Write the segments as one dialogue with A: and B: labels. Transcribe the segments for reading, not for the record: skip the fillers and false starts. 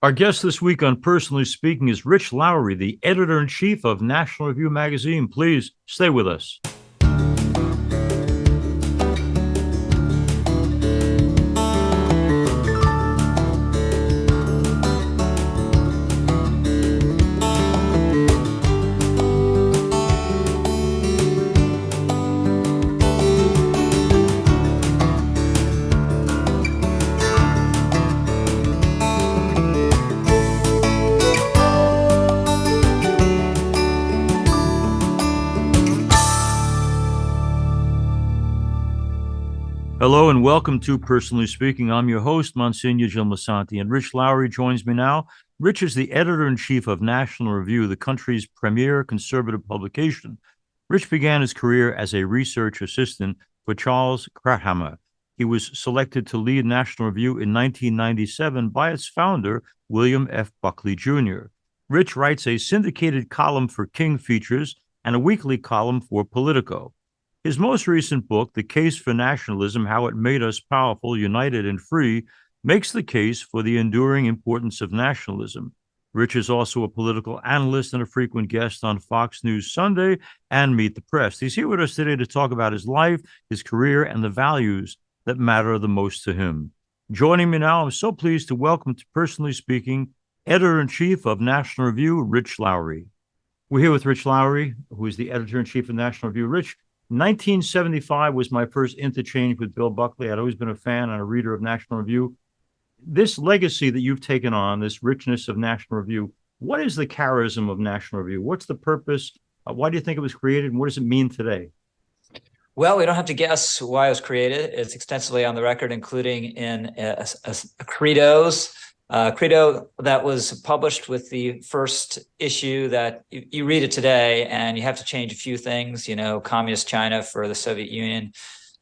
A: Our guest this week on Personally Speaking is Rich Lowry, the editor-in-chief of National Review magazine. Please stay with us. Hello and welcome to Personally Speaking. I'm your host, Msgr Lisante, and Rich Lowry joins me now. Rich is the editor-in-chief of National Review, the country's premier conservative publication. Rich began his career as a research assistant for Charles Krauthammer. He was selected to lead National Review in 1997 by its founder, William F. Buckley, Jr. Rich writes a syndicated column for King Features and a weekly column for Politico. His most recent book, The Case for Nationalism, How It Made Us Powerful, United, and Free, makes the case for the enduring importance of nationalism. Rich is also a political analyst and a frequent guest on Fox News Sunday and Meet the Press. He's here with us today to talk about his life, his career, and the values that matter the most to him. Joining me now, I'm so pleased to welcome to Personally Speaking, editor-in-chief of National Review, Rich Lowry. We're here with Rich Lowry, who is the editor-in-chief of National Review. Rich, 1975 was my first interchange with Bill Buckley. I'd always been a fan and a reader of National Review. This legacy that you've taken on, this richness of National Review, what is the charism of National Review? What's the purpose? Why do you think it was created? And what does it mean today?
B: Well, we don't have to guess why it was created. It's extensively on the record, including in credos. Credo that was published with the first issue that you read it today and you have to change a few things, communist China for the Soviet Union,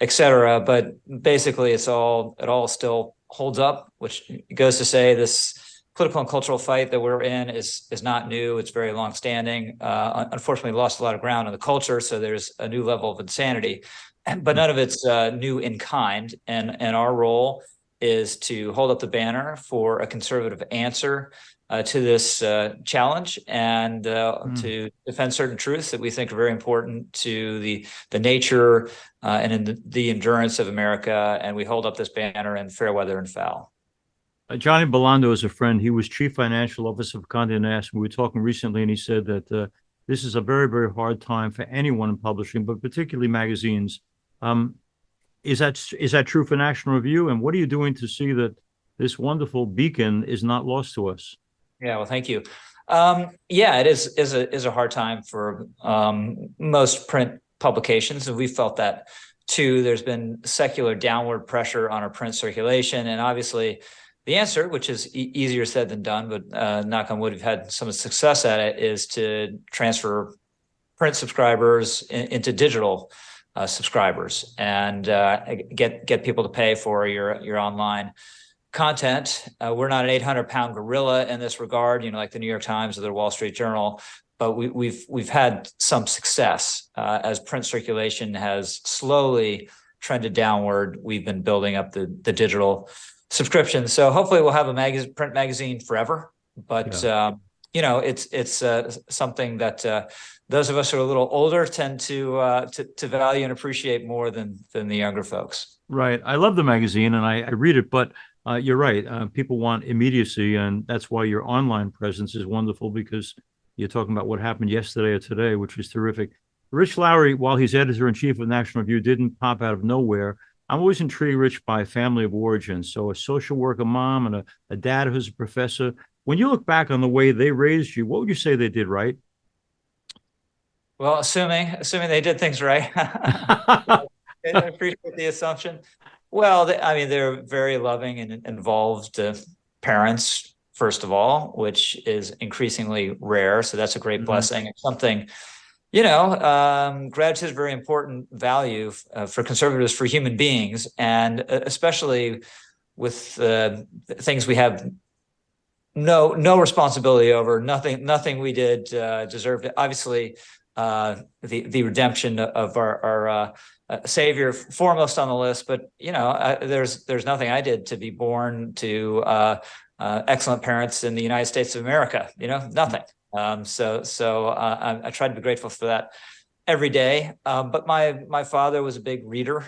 B: et cetera. But basically it all still holds up, which goes to say this political and cultural fight that we're in is not new. It's very longstanding. Unfortunately, lost a lot of ground in the culture. So there's a new level of insanity, but none of it's new in kind. And our role is to hold up the banner for a conservative answer to this challenge and to defend certain truths that we think are very important to the nature and in the endurance of America. And we hold up this banner in fair weather and foul.
A: Johnny Belando is a friend. He was chief financial officer of Condé Nast. We were talking recently, and he said that this is a very, very hard time for anyone in publishing, but particularly magazines. Is that true for National Review? And what are you doing to see that this wonderful beacon is not lost to us?
B: Yeah, well, thank you. It is a hard time for most print publications, and we felt that too. There's been secular downward pressure on our print circulation, and obviously the answer, which is easier said than done, but knock on wood, we've had some success at it, is to transfer print subscribers into digital subscribers and get people to pay for your online content. We're not an 800-pound gorilla in this regard, like the New York Times or the Wall Street Journal, but we've had some success as print circulation has slowly trended downward. We've been building up the digital subscription. So hopefully we'll have a print magazine forever, but it's something that those of us who are a little older tend to value and appreciate more than the younger folks.
A: Right. I love the magazine and I read it, but you're right. People want immediacy, and that's why your online presence is wonderful, because you're talking about what happened yesterday or today, which is terrific. Rich Lowry, while he's editor-in-chief of National Review, didn't pop out of nowhere. I'm always intrigued, Rich, by family of origin. So a social worker mom and a dad who's a professor. When you look back on the way they raised you, what would you say they did right?
B: Well, assuming they did things right. I appreciate the assumption. Well, they're very loving and involved parents, first of all, which is increasingly rare. So that's a great blessing. It's something, gratitude is a very important value for conservatives, for human beings, and especially with things we have no responsibility over. Nothing we did deserved it. Obviously, the redemption of our Savior foremost on the list, but there's nothing I did to be born to excellent parents in the United States of America, nothing. I try to be grateful for that every day. But my father was a big reader.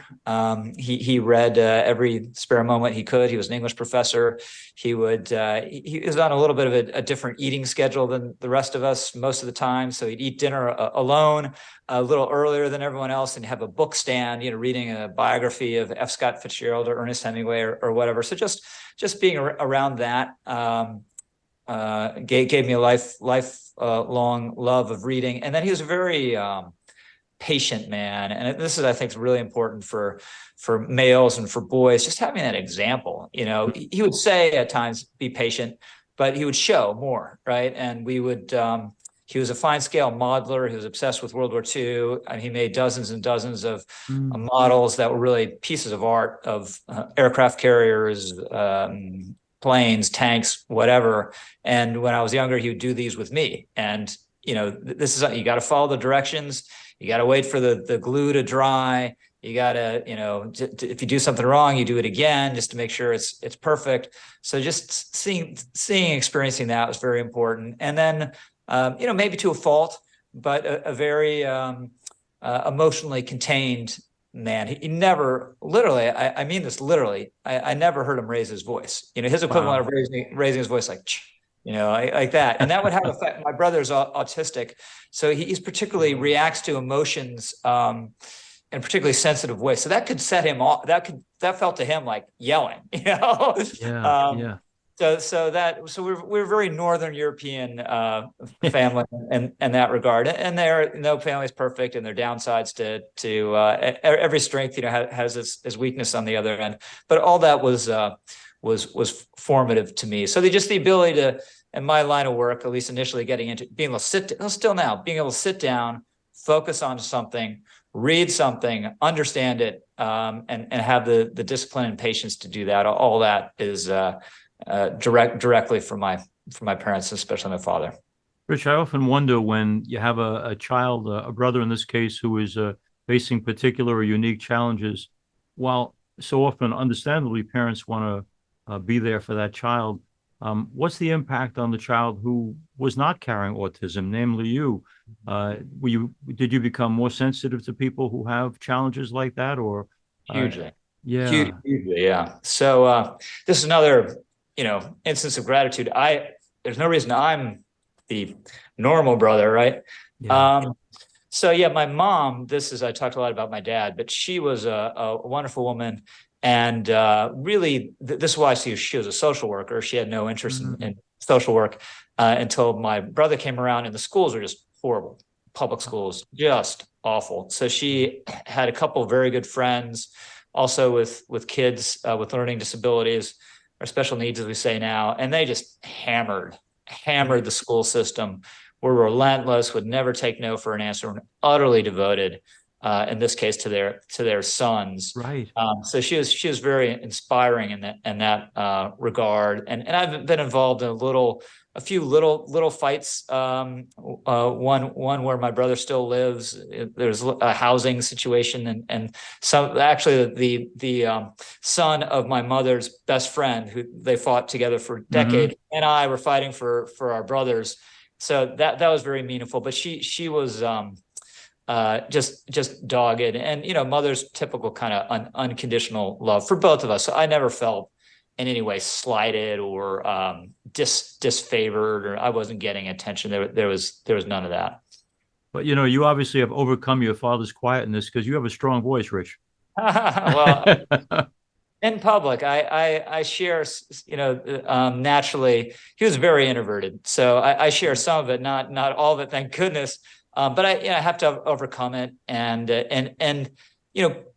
B: He read every spare moment he could. He was an English professor. He was on a little bit of a different eating schedule than the rest of us most of the time. So he'd eat dinner alone a little earlier than everyone else and have a book stand, reading a biography of F. Scott Fitzgerald or Ernest Hemingway or whatever. So just being around that gave me a lifelong love of reading. And then he was a very patient man. And this is, I think, really important for males and for boys, just having that example. He would say at times, be patient, but he would show more, right? And he was a fine scale modeler. He was obsessed with World War II, and he made dozens and dozens of models that were really pieces of art of aircraft carriers, planes, tanks, whatever. And when I was younger, he would do these with me. And, this is, you got to follow the directions. You got to wait for the glue to dry. You got to, if you do something wrong, you do it again just to make sure it's perfect. So just seeing, experiencing that was very important. And then, maybe to a fault, but a very emotionally contained man. He never, literally, I mean this literally, I never heard him raise his voice. His equivalent of raising his voice, like, like that. And that would have effect. My brother's autistic, so he's particularly reacts to emotions in a particularly sensitive way. So that could set him off. That felt to him like yelling,
A: Yeah.
B: So we're a very Northern European family in that regard, and no family is perfect, and there are downsides to every strength has its weakness on the other end, but all that was formative to me. So the ability to, in my line of work, at least initially getting into being able to being able to sit down, focus on something, read something, understand it, and have the discipline and patience to do that. All that is directly from my parents, especially my father.
A: Rich, I often wonder when you have a child, a brother in this case, who is facing particular or unique challenges, while so often, understandably, parents want to be there for that child. What's the impact on the child who was not carrying autism, namely you? Did you become more sensitive to people who have challenges like that, or
B: hugely?
A: Yeah,
B: hugely, yeah. So this is another instance of gratitude. There's no reason I'm the normal brother, right?
A: Yeah.
B: So yeah, my mom, I talked a lot about my dad, but she was a wonderful woman. And really, this is why she was a social worker. She had no interest in social work until my brother came around, and the schools were just horrible. Public schools, just awful. So she had a couple of very good friends, also with kids with learning disabilities or special needs, as we say now, and they just hammered the school system. Were relentless, would never take no for an answer, and utterly devoted. In this case, to their sons,
A: right.
B: So she was very inspiring in that regard, and I've been involved in a few little fights. One where my brother still lives. There's a housing situation, and some actually the son of my mother's best friend, who they fought together for a decade, and I were fighting for our brothers. So that was very meaningful. But she was. Just dogged, and mother's typical kind of unconditional love for both of us. So I never felt in any way slighted or disfavored, or I wasn't getting attention. There was none of that.
A: But you obviously have overcome your father's quietness because you have a strong voice, Rich.
B: Well, in public, I share, naturally. He was very introverted, so I share some of it, not all of it, thank goodness. But I have to overcome it, and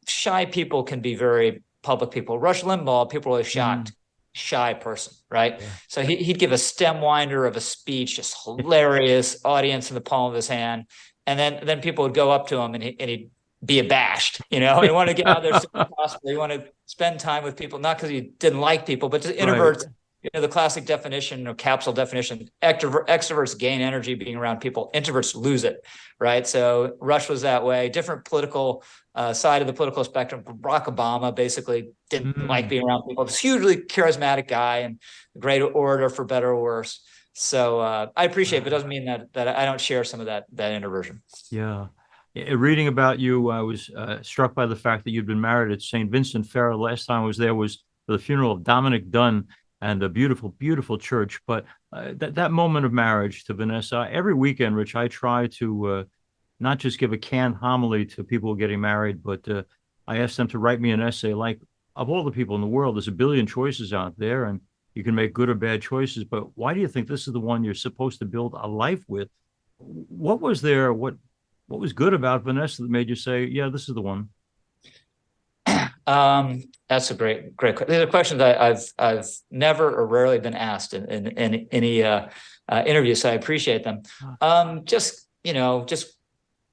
B: shy people can be very public people. Rush Limbaugh, people are shocked, shy person, right? Yeah. So he'd give a stem winder of a speech, just hilarious, audience in the palm of his hand, and then people would go up to him and he'd be abashed, and he wanted to get out there as soon as possible. He wanted to spend time with people, not because he didn't like people, but just introverts. Right. the classic definition or capsule definition, extroverts gain energy being around people, introverts lose it, right? So Rush was that way. Different political side of the political spectrum. Barack Obama basically didn't like being around people. This hugely charismatic guy and a great orator for better or worse. So I appreciate it, but it doesn't mean that I don't share some of that introversion.
A: Yeah. Reading about you, I was struck by the fact that you'd been married at St. Vincent Ferrer. Last time I was there was for the funeral of Dominic Dunn, and a beautiful, beautiful church. But that moment of marriage to Vanessa, every weekend, Rich, I try to not just give a canned homily to people getting married, but I ask them to write me an essay. Like, of all the people in the world, there's a billion choices out there, and you can make good or bad choices. But why do you think this is the one you're supposed to build a life with? What was there? What was good about Vanessa that made you say, "Yeah, this is the one"?
B: That's a great question. These are questions I've never or rarely been asked in any interview, so I appreciate them. Just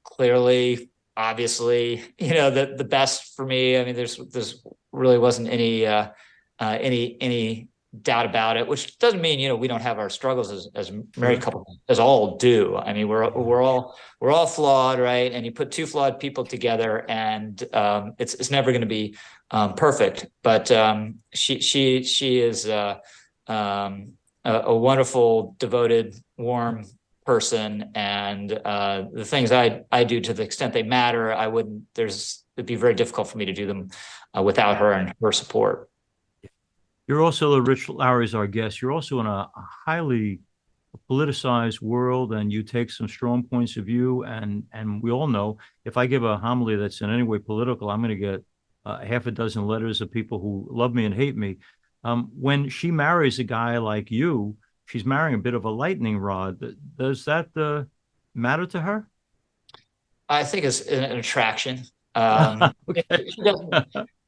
B: clearly, obviously, the best for me. I mean, there's really wasn't any doubt about it, which doesn't mean we don't have our struggles as married couples, as all do. I mean, we're all flawed, right? And you put two flawed people together, and it's never going to be perfect. But she is a wonderful, devoted, warm person, and the things I do, to the extent they matter, it'd be very difficult for me to do them without her and her support.
A: You're also, Rich Lowry is our guest. You're also in a highly politicized world, and you take some strong points of view. And we all know if I give a homily that's in any way political, I'm going to get half a dozen letters of people who love me and hate me. When she marries a guy like you, she's marrying a bit of a lightning rod. Does that matter to her?
B: I think it's an attraction.
A: Okay.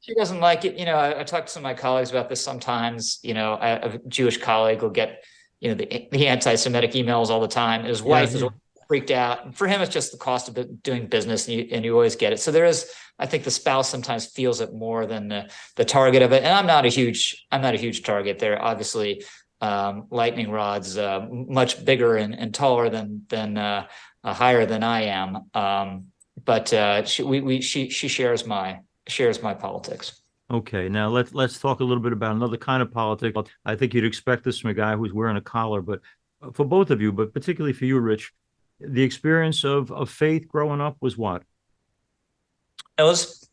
B: She doesn't like it. I talk to some of my colleagues about this sometimes. A Jewish colleague will get, the anti-Semitic emails all the time. His wife is freaked out. And for him, it's just the cost of doing business, and you always get it. So I think the spouse sometimes feels it more than the target of it. And I'm not a huge target. They're obviously lightning rods, much bigger and taller than higher than I am. But she shares my politics.
A: Okay, now let's talk a little bit about another kind of politics. I think you'd expect this from a guy who's wearing a collar, but for both of you, but particularly for you, Rich, the experience of faith growing up was what?
B: It was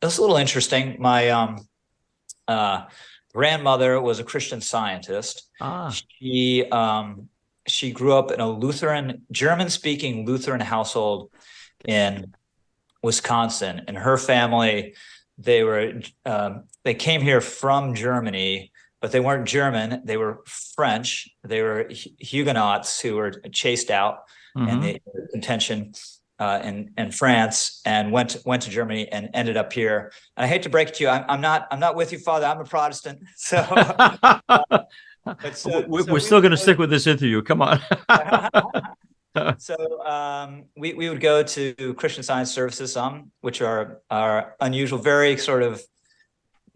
B: a little interesting. My grandmother was a Christian Scientist. She grew up in a German-speaking Lutheran household in Wisconsin, and her family, they came here from Germany, but they weren't German. They were French. They were Huguenots who were chased out in the detention in France, and went to Germany and ended up here. And I hate to break it to you, I'm not with you, Father. I'm a Protestant. So,
A: we're still going to stick with this interview. Come on.
B: So we would go to Christian Science services, which are unusual, very sort of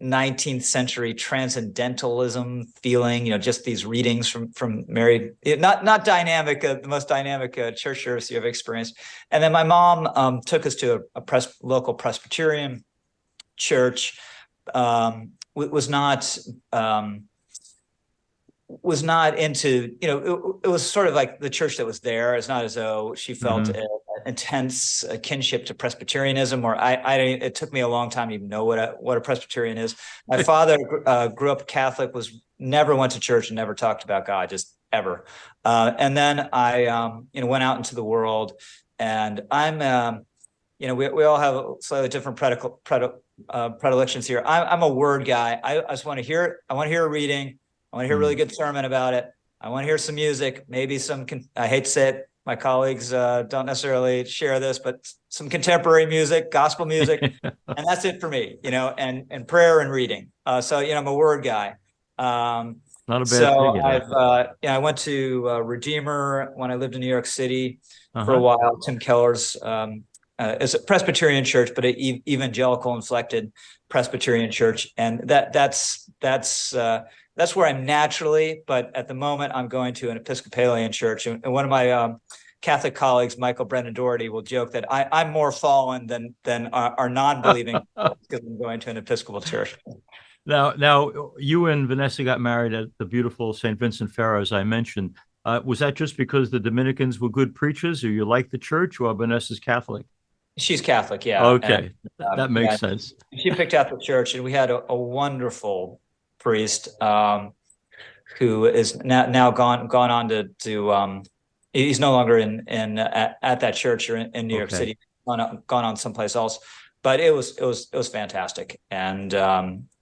B: 19th century transcendentalism feeling. Just these readings from Mary, not dynamic, the most dynamic church service you ever experienced. And then my mom took us to a local Presbyterian church. Was not into, it was sort of like the church that was there. It's not as though she felt an intense kinship to Presbyterianism, or it took me a long time to even know what a Presbyterian is. My father grew up Catholic, never went to church and never talked about God, just ever. And then I, went out into the world, and I'm, we all have slightly different predilections here. I'm a word guy. I just want to hear a reading. I want to hear a really good sermon about it. I want to hear some music, maybe I hate to say it, my colleagues don't necessarily share this, but some contemporary music, gospel music, and that's it for me, and prayer and reading. So, I'm a word guy.
A: Not a bad thing.
B: I went to Redeemer when I lived in New York City for a while. Tim Keller's is a Presbyterian church, but an evangelical inflected Presbyterian church, and that's that's where I'm naturally, but at the moment I'm going to an Episcopalian church. And one of my Catholic colleagues, Michael Brennan Doherty, will joke that I'm more fallen than our non-believing because I'm going to an Episcopal church.
A: Now, you and Vanessa got married at the beautiful St. Vincent Fair, as I mentioned. Was that just because the Dominicans were good preachers, or you liked the church, or Vanessa's Catholic?
B: She's Catholic, yeah.
A: Okay, that makes sense.
B: She picked out the church, and we had a wonderful priest who is now gone on to he's no longer at that church or in New York City, gone on someplace else. But it was fantastic and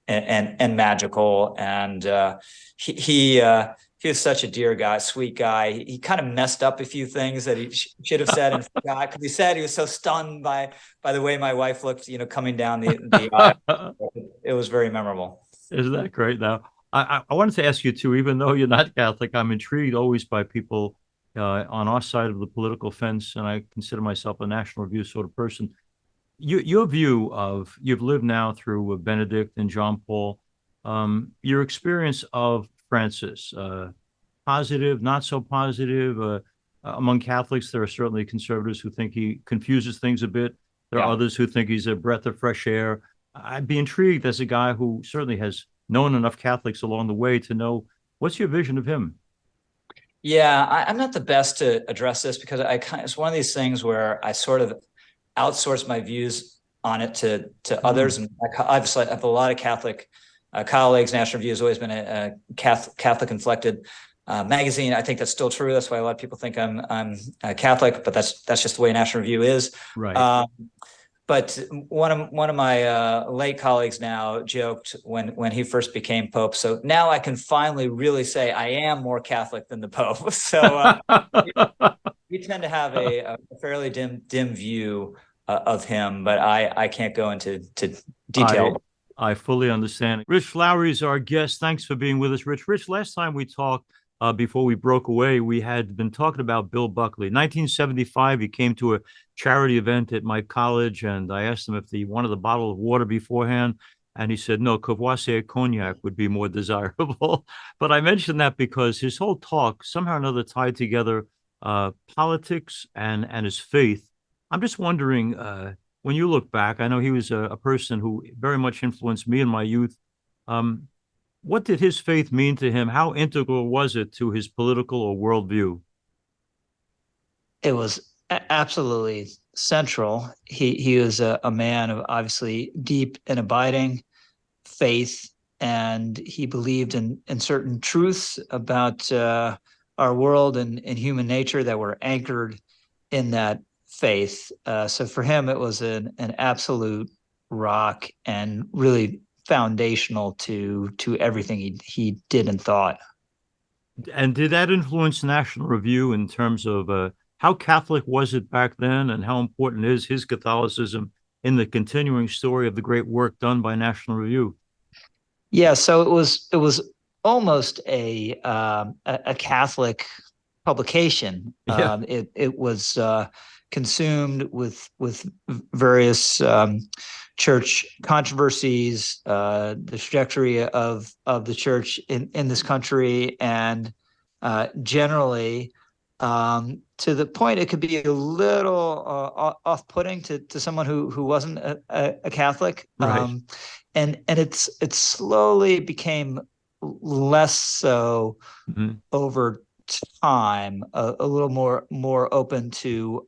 B: magical, and he was such a dear guy, sweet guy. He kind of messed up a few things that he should have said and forgot, because he said he was so stunned by the way my wife looked, coming down the aisle. It was very memorable.
A: Isn't that great? Now, I wanted to ask you too, even though you're not Catholic, I'm intrigued always by people on our side of the political fence, and I consider myself a National Review sort of person. Your view of, you've lived now through Benedict and John Paul, your experience of Francis, positive, not so positive. Among Catholics, there are certainly conservatives who think he confuses things a bit. There are others who think he's a breath of fresh air. I'd be intrigued, as a guy who certainly has known enough Catholics along the way, to know, what's your vision of him?
B: Yeah, I'm not the best to address this, because it's one of these things where I sort of outsource my views on it to others. And obviously I have a lot of Catholic colleagues. National Review has always been a Catholic inflected magazine. I think that's still true. That's why a lot of people think I'm Catholic, but that's just the way National Review is.
A: Right.
B: But one of my late colleagues now joked when he first became Pope. So now I can finally really say I am more Catholic than the Pope. So we tend to have a fairly dim view of him, but I can't go into detail.
A: I fully understand. Rich Lowry is our guest. Thanks for being with us, Rich. Rich, last time we talked, before we broke away, we had been talking about Bill Buckley. 1975, he came to a charity event at my college, and I asked him if he wanted a bottle of water beforehand, and he said, no, Courvoisier cognac would be more desirable. But I mentioned that because his whole talk somehow or another tied together politics and his faith. I'm just wondering, when you look back, I know he was a person who very much influenced me in my youth. What did his faith mean to him? How integral was it to his political or worldview?
C: It was absolutely central. He was a man of obviously deep and abiding faith, and he believed in certain truths about our world and human nature that were anchored in that faith. So for him, it was an absolute rock and really foundational to everything he did and thought.
A: And did that influence National Review in terms of how Catholic was it back then, and how important is his Catholicism in the continuing story of the great work done by National Review?
C: Yeah, so it was almost a Catholic publication.
A: Yeah.
C: It was consumed with various church controversies, the trajectory of the church in this country, and generally to the point it could be a little off-putting to someone who wasn't a Catholic.
A: Right.
C: And it slowly became less so over time, a little more open to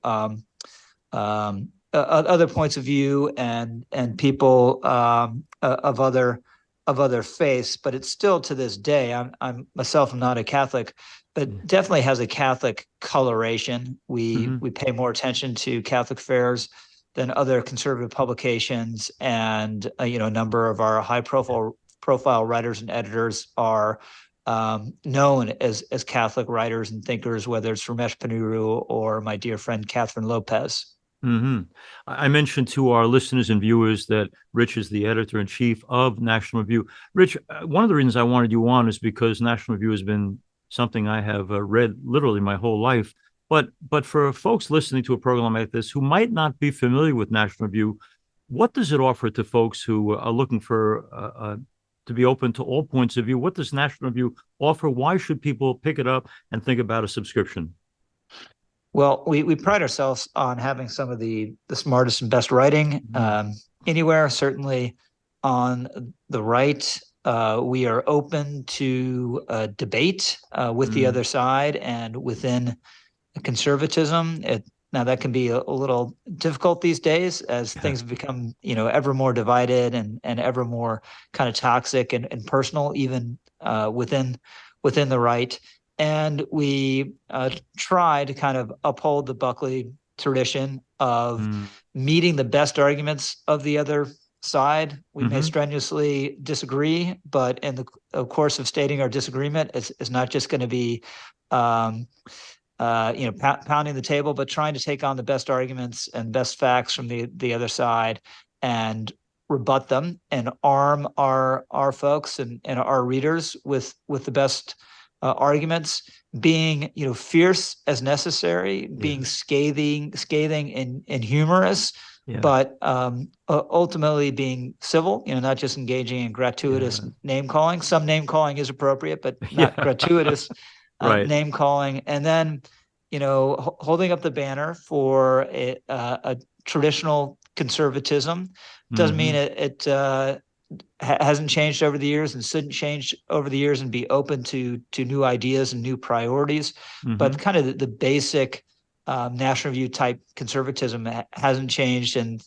C: other points of view and people of other faiths. But it's still, to this day, I'm myself not a Catholic, but definitely has a Catholic coloration. We pay more attention to Catholic affairs than other conservative publications, and a number of our high profile writers and editors are known as Catholic writers and thinkers, whether it's Ramesh Ponnuru or my dear friend Catherine Lopez.
A: I mentioned to our listeners and viewers that Rich is the editor-in-chief of National Review. Rich, one of the reasons I wanted you on is because National Review has been something I have read literally my whole life. But for folks listening to a program like this who might not be familiar with National Review, what does it offer to folks who are looking for to be open to all points of view. What does National Review offer? Why should people pick it up and think about a subscription?
C: Well, we pride ourselves on having some of the smartest and best writing anywhere, certainly on the right. We are open to debate with the other side and within conservatism. Now that can be a little difficult these days as things have become, ever more divided and ever more kind of toxic and personal, even within the right. And we try to kind of uphold the Buckley tradition of meeting the best arguments of the other side. We may strenuously disagree, but in the course of stating our disagreement, it's not just going to be pounding the table, but trying to take on the best arguments and best facts from the other side and rebut them and arm our folks and our readers with the best arguments, being fierce as necessary, being scathing and humorous, but ultimately being civil. Not just engaging in gratuitous name calling. Some name calling is appropriate, but not gratuitous name calling. And then holding up the banner for a traditional conservatism. Doesn't mean it hasn't changed over the years and shouldn't change over the years, and be open to new ideas and new priorities. But kind of the basic National Review type conservatism hasn't changed. And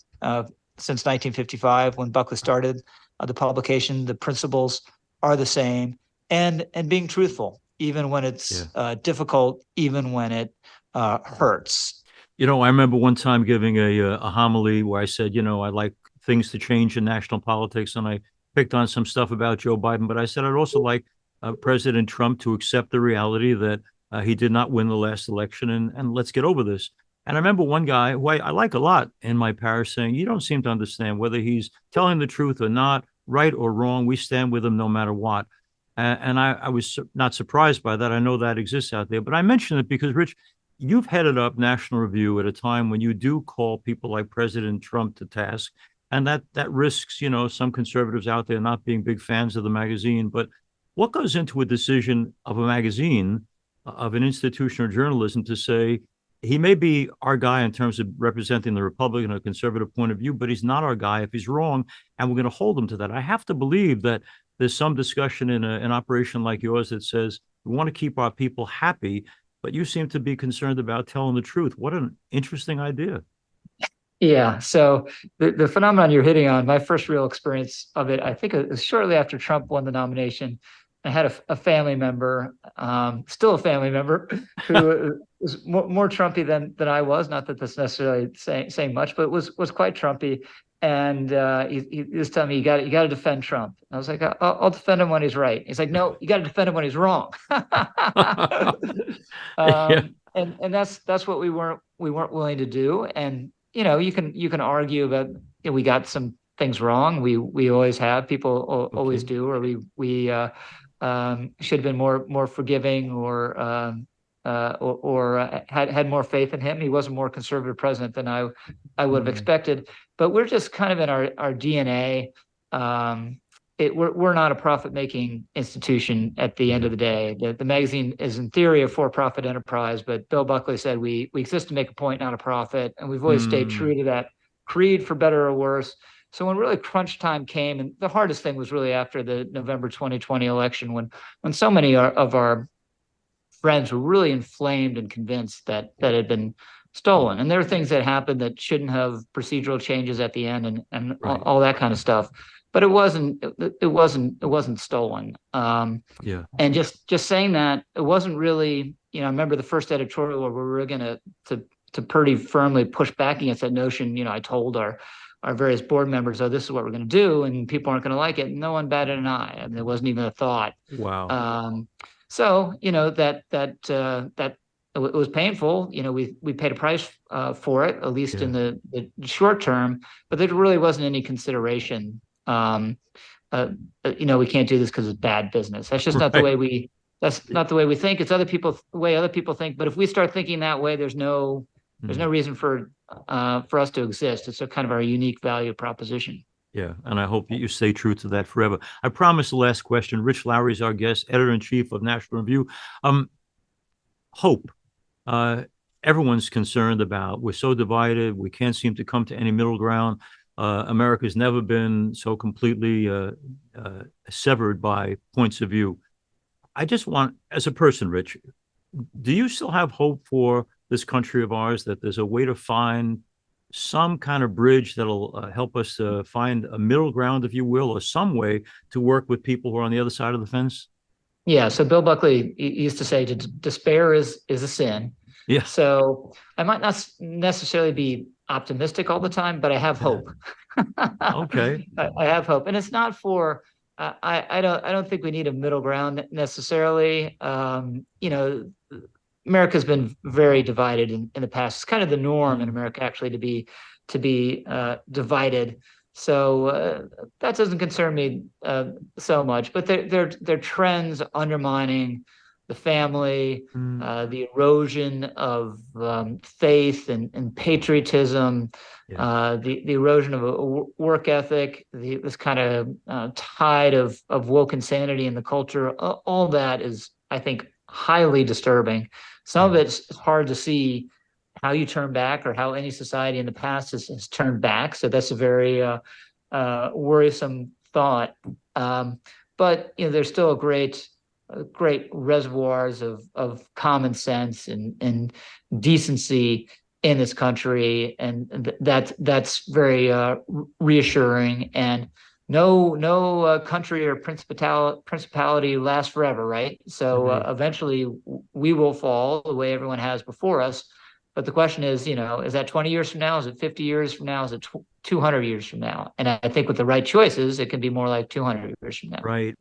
C: since 1955, when Buckley started the publication, the principles are the same, and being truthful, even when it's difficult, even when it hurts.
A: I remember one time giving a homily where I said, I like things to change in national politics, and I picked on some stuff about Joe Biden, but I said I'd also like President Trump to accept the reality that he did not win the last election, and let's get over this. And I remember one guy who I like a lot in my parish saying, you don't seem to understand whether he's telling the truth or not, right or wrong. We stand with him no matter what. And I was not surprised by that. I know that exists out there, but I mention it because, Rich, you've headed up National Review at a time when you do call people like President Trump to task. And that risks, some conservatives out there not being big fans of the magazine. But what goes into a decision of a magazine, of an institution or journalism, to say he may be our guy in terms of representing the Republican or conservative point of view, but he's not our guy if he's wrong, and we're going to hold him to that? I have to believe that there's some discussion in an operation like yours that says we want to keep our people happy, but you seem to be concerned about telling the truth. What an interesting idea.
C: Yeah. So the phenomenon you're hitting on, my first real experience of it, I think it was shortly after Trump won the nomination. I had a family member, still a family member, who was more Trumpy than I was. Not that that's necessarily saying much, but was quite Trumpy. And he was telling me, you got to defend Trump. I was like, I'll defend him when he's right. He's like, no, you got to defend him when he's wrong. And that's what we weren't willing to do. And you can argue about we got some things wrong. We always have. People always do. Or we should have been more forgiving, or had more faith in him. He was a more conservative president than I would have expected. But we're just kind of in our DNA. We're not a profit-making institution at the end of the day. The magazine is in theory a for-profit enterprise, but Bill Buckley said we exist to make a point, not a profit. And we've always stayed true to that creed, for better or worse. So when really crunch time came, and the hardest thing was really after the November 2020 election, when so many of our friends were really inflamed and convinced that had been stolen. And there were things that happened that shouldn't have, procedural changes at the end and all that kind of stuff. But it wasn't stolen. And just saying that, it wasn't really, I remember the first editorial where we were going to pretty firmly push back against that notion. I told our various board members, this is what we're going to do, and people aren't going to like it. And no one batted an eye. I mean, there wasn't even a thought.
A: Wow.
C: So, that it was painful. We paid a price for it, at least in the short term, but there really wasn't any consideration. We can't do this because it's bad business. That's just not the way that's not the way we think. It's the way other people think. But if we start thinking that way, there's no reason for us to exist. It's a kind of our unique value proposition.
A: Yeah, and I hope that you stay true to that forever. I promise the last question. Rich Lowry is our guest, editor-in-chief of National Review. Hope. Everyone's concerned about. We're so divided. We can't seem to come to any middle ground. America's never been so completely severed by points of view. I just want, as a person, Rich, do you still have hope for this country of ours, that there's a way to find some kind of bridge that'll help us find a middle ground, if you will, or some way to work with people who are on the other side of the fence?
C: Yeah. So Bill Buckley used to say, despair is a sin.
A: Yeah.
C: So I might not necessarily be optimistic all the time, but I have hope.
A: Okay.
C: I have hope, and it's not for. I don't think we need a middle ground necessarily. America's been very divided in the past. It's kind of the norm in America, actually, to be divided. So that doesn't concern me so much. But they're trends undermining the family, the erosion of faith and patriotism, the erosion of a work ethic, this kind of tide of woke insanity in the culture. All that is, I think, highly disturbing. Some of it's hard to see how you turn back, or how any society in the past has turned back. So that's a very worrisome thought. But there's still great reservoirs of common sense and decency in this country, and that's very reassuring. And no country or principality lasts forever, right? So eventually we will fall the way everyone has before us. But the question is, is that 20 years from now? Is it 50 years from now? Is it 200 years from now? And I think with the right choices, it can be more like 200 years from now.
A: Right.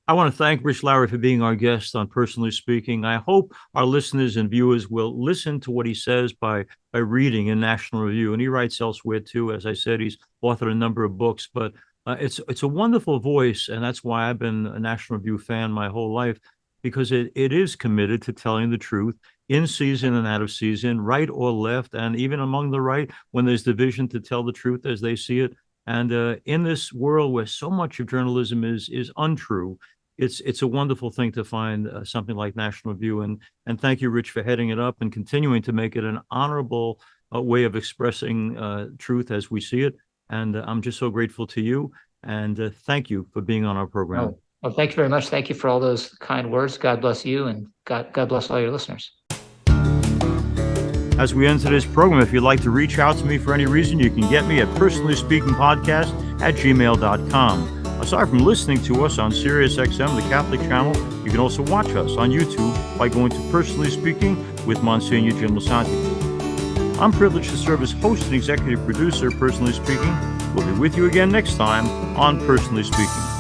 A: I want to thank Rich Lowry for being our guest on Personally Speaking. I hope our listeners and viewers will listen to what he says by reading in National Review. And he writes elsewhere too. As I said, he's authored a number of books, but it's a wonderful voice. And that's why I've been a National Review fan my whole life, because it is committed to telling the truth in season and out of season, right or left, and even among the right, when there's division, to tell the truth as they see it. And in this world where so much of journalism is untrue, it's a wonderful thing to find something like National Review. And thank you, Rich, for heading it up and continuing to make it an honorable way of expressing truth as we see it. And I'm just so grateful to you. And thank you for being on our program.
C: Well, thank you very much. Thank you for all those kind words. God bless you, and God bless all your listeners.
A: As we end today's program, if you'd like to reach out to me for any reason, you can get me at personallyspeakingpodcast@gmail.com. Aside from listening to us on SiriusXM, the Catholic channel, you can also watch us on YouTube by going to Personally Speaking with Monsignor Jim Lisante. I'm privileged to serve as host and executive producer of Personally Speaking. We'll be with you again next time on Personally Speaking.